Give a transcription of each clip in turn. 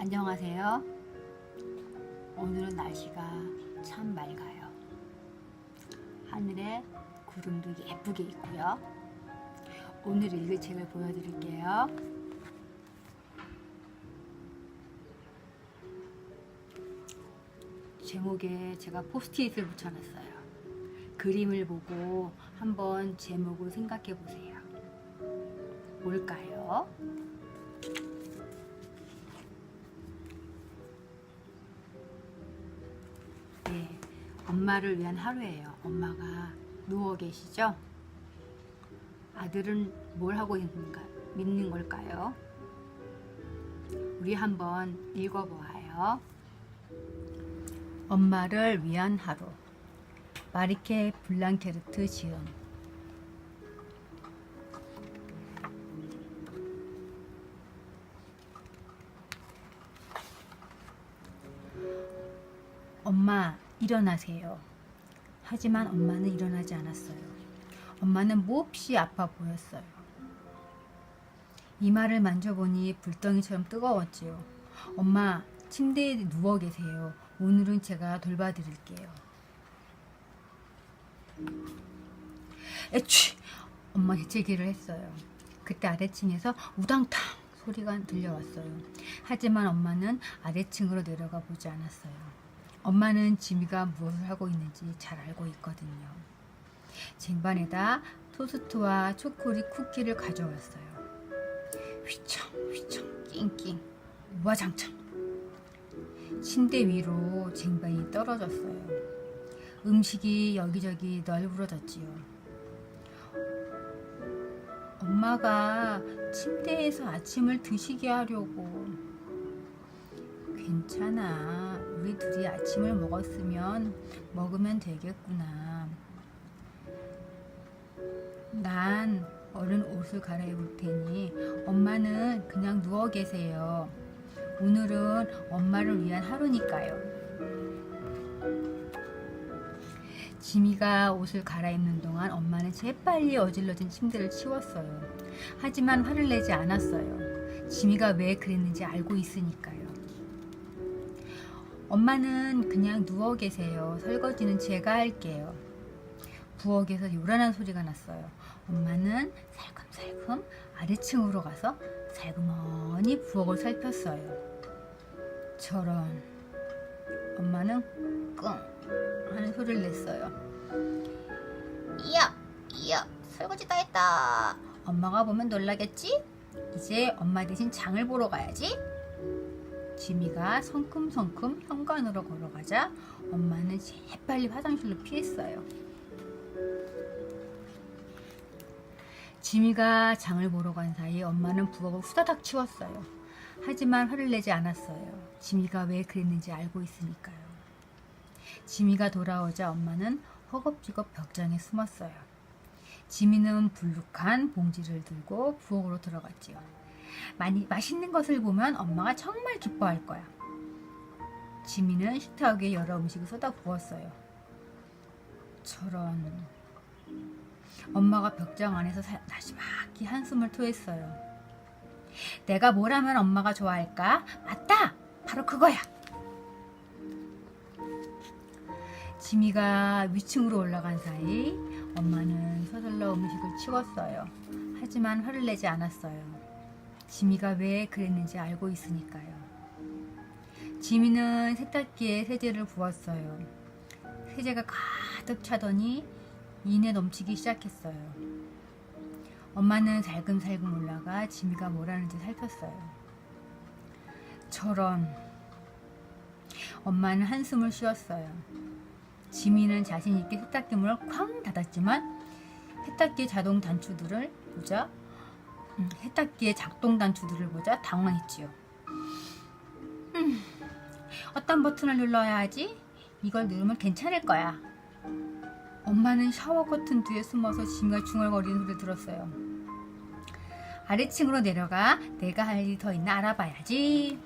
안녕하세요. 오늘은 날씨가 참 맑아요. 하늘에 구름도 예쁘게 있고요. 오늘 읽을 책을 보여드릴게요. 제목에 제가 포스트잇을 붙여놨어요. 그림을 보고 한번 제목을 생각해 보세요. 뭘까요? 네, 엄마를 위한 하루예요. 엄마가 누워 계시죠? 아들은 뭘 하고 있는 걸까요? 우리 한번 읽어보아요. 엄마를 위한 하루. 마리케 블랑케르트 지음. 엄마, 일어나세요. 하지만 엄마는 일어나지 않았어요. 엄마는 몹시 아파 보였어요. 이마를 만져보니 불덩이처럼 뜨거웠지요. 엄마, 침대에 누워 계세요. 오늘은 제가 돌봐드릴게요. 에취! 엄마 재채기를 했어요. 그때 아래층에서 우당탕 소리가 들려왔어요. 하지만 엄마는 아래층으로 내려가 보지 않았어요. 엄마는 지미가 무엇을 하고 있는지 잘 알고 있거든요. 쟁반에다 토스트와 초콜릿 쿠키를 가져왔어요. 휘청 휘청 낑낑 우아장창. 침대 위로 쟁반이 떨어졌어요. 음식이 여기저기 널브러졌지요. 엄마가 침대에서 아침을 드시게 하려고. 괜찮아. 우리 둘이 아침을 먹으면 되겠구나. 난 얼른 옷을 갈아입을 테니 엄마는 그냥 누워 계세요. 오늘은 엄마를 위한 하루니까요. 지미가 옷을 갈아입는 동안 엄마는 재빨리 어질러진 침대를 치웠어요. 하지만 화를 내지 않았어요. 지미가 왜 그랬는지 알고 있으니까요. 엄마는 그냥 누워 계세요. 설거지는 제가 할게요. 부엌에서 요란한 소리가 났어요. 엄마는 살금살금 아래층으로 가서 살그머니 부엌을 살폈어요. 저런. 엄마는 끙 하는 소리를 냈어요. 이야, 설거지 다 했다. 엄마가 보면 놀라겠지? 이제 엄마 대신 장을 보러 가야지. 지미가 성큼성큼 현관으로 걸어가자 엄마는 재빨리 화장실로 피했어요. 지미가 장을 보러 간 사이 엄마는 부엌을 후다닥 치웠어요. 하지만 화를 내지 않았어요. 지미가 왜 그랬는지 알고 있으니까요. 지미가 돌아오자 엄마는 허겁지겁 벽장에 숨었어요. 지미는 불룩한 봉지를 들고 부엌으로 들어갔지요. 맛있는 것을 보면 엄마가 정말 기뻐할 거야. 지미는 식탁 위에 여러 음식을 쏟아 부었어요. 저런. 엄마가 벽장 안에서 나지막히 한숨을 토했어요. 내가 뭘 하면 엄마가 좋아할까? 맞다! 바로 그거야! 지미가 위층으로 올라간 사이 엄마는 서둘러 음식을 치웠어요. 하지만 화를 내지 않았어요. 지미가 왜 그랬는지 알고 있으니까요. 지미는 세탁기에 세제를 부었어요. 세제가 가득 차더니 이내 넘치기 시작했어요. 엄마는 살금살금 올라가 지미가 뭘 하는지 살폈어요. 저런. 엄마는 한숨을 쉬었어요. 지미는 자신 있게 세탁기 문을 쾅 닫았지만 세탁기의 작동 단추들을 보자 당황했지요. 어떤 버튼을 눌러야 하지? 이걸 누르면 괜찮을 거야. 엄마는 샤워 커튼 뒤에 숨어서 지미가 중얼거리는 소리를 들었어요. 아래층으로 내려가 내가 할 일이 더 있나 알아봐야지.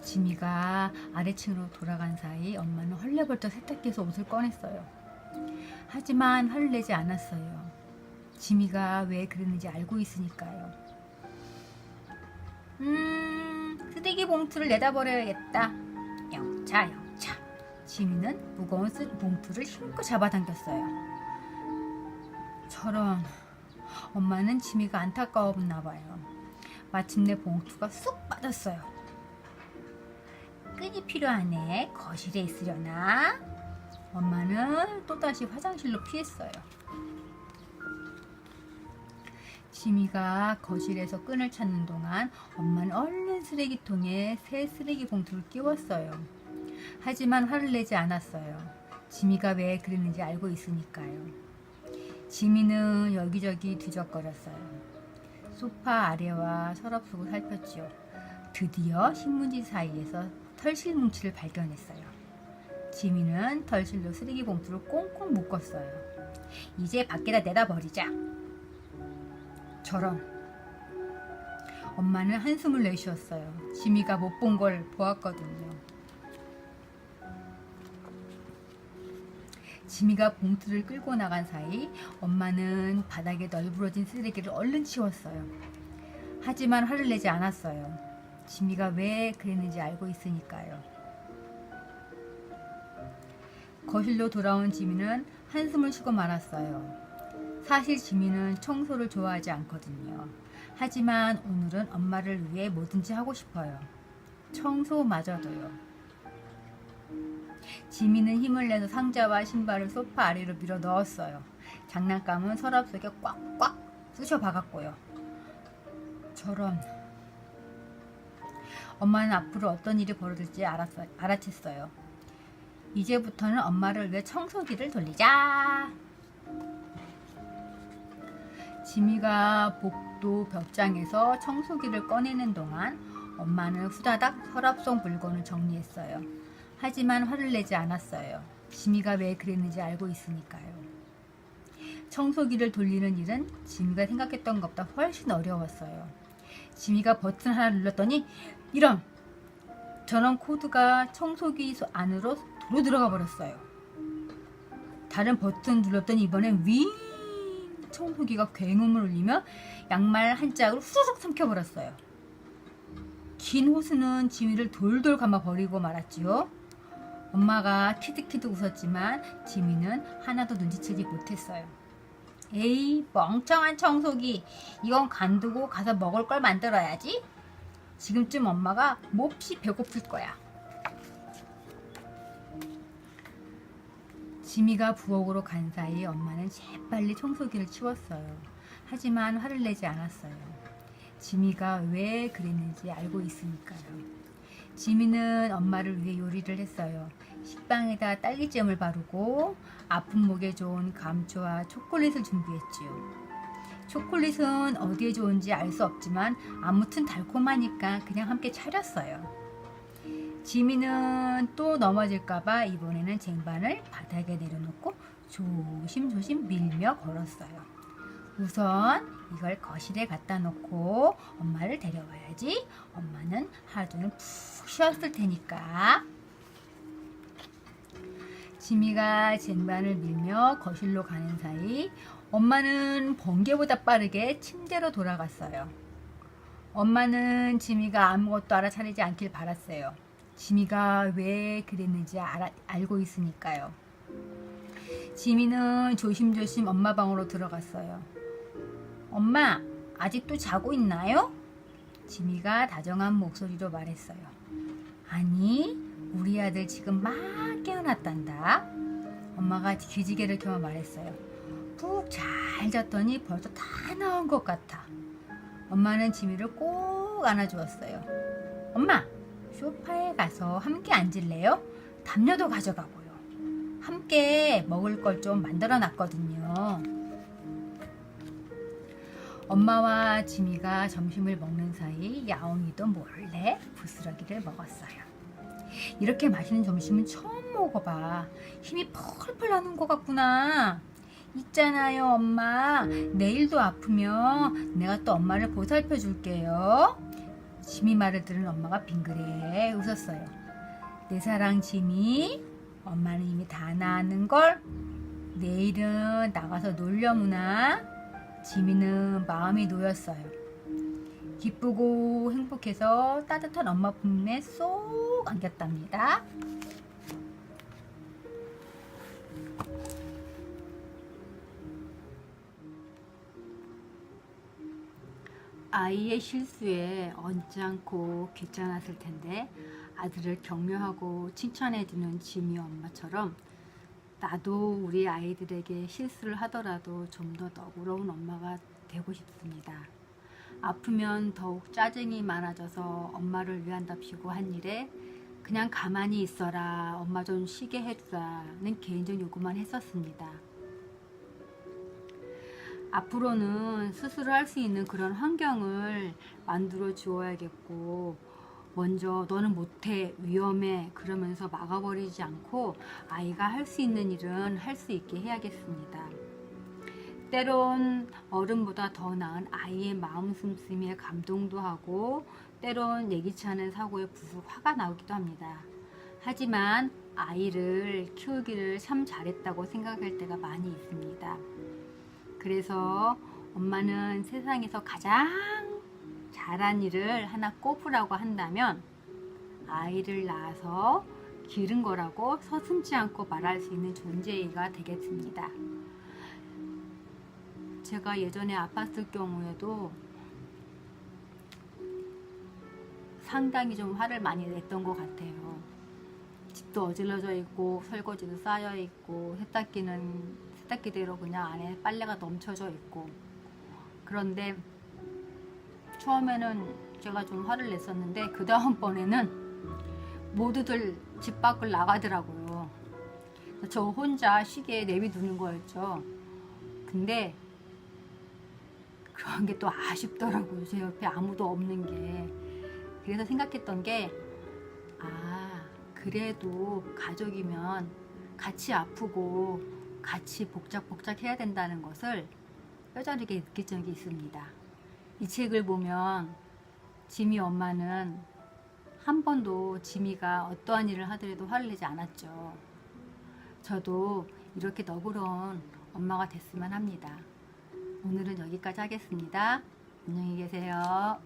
지미가 아래층으로 돌아간 사이 엄마는 헐레벌떡 세탁기에서 옷을 꺼냈어요. 하지만 화를 내지 않았어요. 지미가 왜 그랬는지 알고 있으니까요. 쓰레기 봉투를 내다 버려야겠다. 영차 영차. 지민은 무거운 봉투를 힘껏 잡아당겼어요. 저런, 엄마는 지미가 안타까웠나 봐요. 마침내 봉투가 쑥 빠졌어요. 끈이 필요하네. 거실에 있으려나? 엄마는 또다시 화장실로 피했어요. 지미가 거실에서 끈을 찾는 동안 엄마는 얼른 쓰레기통에 새 쓰레기 봉투를 끼웠어요. 하지만 화를 내지 않았어요. 지미가 왜 그랬는지 알고 있으니까요. 지미는 여기저기 뒤적거렸어요. 소파 아래와 서랍 속을 살폈지요. 드디어 신문지 사이에서 털실 뭉치를 발견했어요. 지미는 털실로 쓰레기 봉투를 꽁꽁 묶었어요. 이제 밖에다 내다 버리자. 저런. 엄마는 한숨을 내쉬었어요. 지미가 못 본 걸 보았거든요. 지미가 봉투를 끌고 나간 사이 엄마는 바닥에 널브러진 쓰레기를 얼른 치웠어요. 하지만 화를 내지 않았어요. 지미가 왜 그랬는지 알고 있으니까요. 거실로 돌아온 지미는 한숨을 쉬고 말았어요. 사실 지미는 청소를 좋아하지 않거든요. 하지만 오늘은 엄마를 위해 뭐든지 하고 싶어요. 청소마저도요. 지미는 힘을 내서 상자와 신발을 소파 아래로 밀어 넣었어요. 장난감은 서랍 속에 꽉꽉 쑤셔 박았고요. 저런. 엄마는 앞으로 어떤 일이 벌어질지 알아챘어요. 이제부터는 엄마를 위해 청소기를 돌리자. 지미가 복도 벽장에서 청소기를 꺼내는 동안 엄마는 후다닥 서랍 속 물건을 정리했어요. 하지만 화를 내지 않았어요. 지미가 왜 그랬는지 알고 있으니까요. 청소기를 돌리는 일은 지미가 생각했던 것보다 훨씬 어려웠어요. 지미가 버튼 하나 눌렀더니 이런! 전원 코드가 청소기 안으로 도로 들어가 버렸어요. 다른 버튼 눌렀더니 이번엔 윙! 청소기가 굉음을 울리며 양말 한 짝을 후루룩 삼켜버렸어요. 긴 호수는 지미를 돌돌 감아 버리고 말았지요. 엄마가 키득키득 웃었지만 지미는 하나도 눈치채지 못했어요. 에이, 멍청한 청소기. 이건 간두고 가서 먹을 걸 만들어야지. 지금쯤 엄마가 몹시 배고플 거야. 지미가 부엌으로 간 사이 엄마는 재빨리 청소기를 치웠어요. 하지만 화를 내지 않았어요. 지미가 왜 그랬는지 알고 있으니까요. 지미는 엄마를 위해 요리를 했어요. 식빵에다 딸기잼을 바르고 아픈 목에 좋은 감초와 초콜릿을 준비했지요. 초콜릿은 어디에 좋은지 알 수 없지만 아무튼 달콤하니까 그냥 함께 차렸어요. 지미는 또 넘어질까봐 이번에는 쟁반을 바닥에 내려놓고 조심조심 밀며 걸었어요. 우선 이걸 거실에 갖다 놓고 엄마를 데려와야지. 엄마는 하루 종일 푹 쉬었을 테니까. 지미가 쟁반을 밀며 거실로 가는 사이 엄마는 번개보다 빠르게 침대로 돌아갔어요. 엄마는 지미가 아무것도 알아차리지 않길 바랐어요. 지미가 왜 그랬는지 알고 있으니까요. 지미는 조심조심 엄마 방으로 들어갔어요. 엄마, 아직도 자고 있나요? 지미가 다정한 목소리로 말했어요. 아니, 우리 아들 지금 막 깨어났단다. 엄마가 기지개를 켜며 말했어요. 푹 잘 잤더니 벌써 다 나온 것 같아. 엄마는 지미를 꼭 안아주었어요. 엄마, 소파에 가서 함께 앉을래요? 담요도 가져가고요. 함께 먹을 걸 좀 만들어 놨거든요. 엄마와 지미가 점심을 먹는 사이 야옹이도 몰래 부스러기를 먹었어요. 이렇게 맛있는 점심은 처음 먹어봐. 힘이 펄펄 나는 것 같구나. 있잖아요, 엄마. 내일도 아프면 내가 또 엄마를 보살펴 줄게요. 지미 말을 들은 엄마가 빙그레 웃었어요. 내 사랑 지미, 엄마는 이미 다 나았는걸? 내일은 나가서 놀려무나. 지미는 마음이 놓였어요. 기쁘고 행복해서 따뜻한 엄마 품에 쏙 안겼답니다. 아이의 실수에 언짢고 귀찮았을 텐데 아들을 격려하고 칭찬해주는 지미 엄마처럼 나도 우리 아이들에게 실수를 하더라도 좀 더 너그러운 엄마가 되고 싶습니다. 아프면 더욱 짜증이 많아져서 엄마를 위한답시고 한 일에 그냥 가만히 있어라, 엄마 좀 쉬게 해주라는 개인적 요구만 했었습니다. 앞으로는 스스로 할 수 있는 그런 환경을 만들어 주어야겠고, 먼저 너는 못해, 위험해 그러면서 막아버리지 않고 아이가 할 수 있는 일은 할 수 있게 해야겠습니다. 때론 어른보다 더 나은 아이의 마음 씀씀이에 감동도 하고, 때론 예기치 않은 사고에 부숙 화가 나오기도 합니다. 하지만 아이를 키우기를 참 잘했다고 생각할 때가 많이 있습니다. 그래서 엄마는 세상에서 가장 잘한 일을 하나 꼽으라고 한다면 아이를 낳아서 기른 거라고 서슴지 않고 말할 수 있는 존재가 되겠습니다. 제가 예전에 아팠을 경우에도 상당히 좀 화를 많이 냈던 것 같아요. 집도 어질러져 있고 설거지도 쌓여 있고 세탁기대로 그냥 안에 빨래가 넘쳐져 있고, 그런데 처음에는 제가 좀 화를 냈었는데 그 다음번에는 모두들 집 밖을 나가더라고요. 저 혼자 쉬게 내비두는 거였죠. 근데 그런 게 또 아쉽더라고요. 제 옆에 아무도 없는 게. 그래서 생각했던 게, 그래도 가족이면 같이 아프고 같이 복작복작 해야 된다는 것을 뼈저리게 느낀 적이 있습니다. 이 책을 보면 지미 엄마는 한 번도 지미가 어떠한 일을 하더라도 화를 내지 않았죠. 저도 이렇게 너그러운 엄마가 됐으면 합니다. 오늘은 여기까지 하겠습니다. 안녕히 계세요.